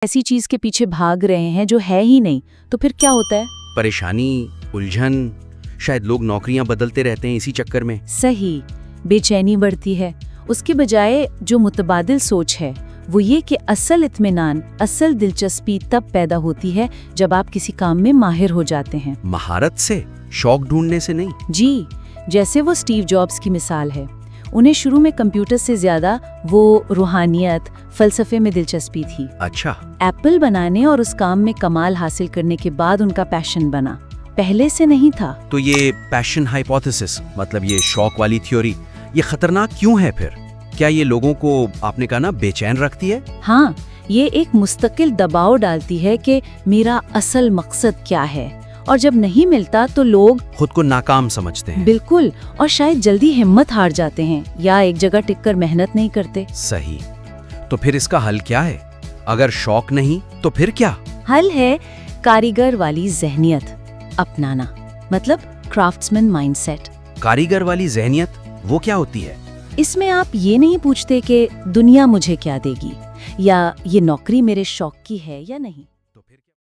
ऐसी चीज के पीछे भाग रहे हैं जो है ही नहीं, तो फिर क्या होता है? परेशानी, उलझन, शायद लोग नौकरियां बदलते रहते हैं इसी चक्कर में। सही, बेचैनी बढ़ती है। उसके बजाय जो मुतबादिल सोच है वो ये कि असल इत्मीनान, असल दिलचस्पी तब पैदा होती है जब आप किसी काम में माहिर हो जाते हैं। महारत से, शौक ढूंढने से नहीं। जी, जैसे वो स्टीव जॉब्स की मिसाल है। उन्हें शुरू में कंप्यूटर से ज्यादा वो रूहानियत, फलसफे में दिलचस्पी थी। अच्छा। एप्पल बनाने और उस काम में कमाल हासिल करने के बाद उनका पैशन बना, पहले से नहीं था। तो ये पैशन हाइपोथेसिस, मतलब ये शौक वाली थ्योरी, ये खतरनाक क्यों है फिर? क्या ये लोगों को, आपने कहा ना, बेचैन रखती है? हाँ, ये एक मुस्तकिल दबाव डालती है कि मेरा असल मकसद क्या है, और जब नहीं मिलता तो लोग खुद को नाकाम समझते हैं। बिल्कुल, और शायद जल्दी हिम्मत हार जाते हैं या एक जगह टिककर मेहनत नहीं करते। सही। तो फिर इसका हल क्या है? अगर शौक नहीं तो फिर क्या? हल है कारीगर वाली ज़हनियत अपनाना, मतलब क्राफ्ट्समैन माइंडसेट। कारीगर वाली ज़हनियत, वो क्या होती है? इसमें आप ये नहीं पूछते कि दुनिया मुझे क्या देगी या ये नौकरी मेरे शौक की है या नहीं।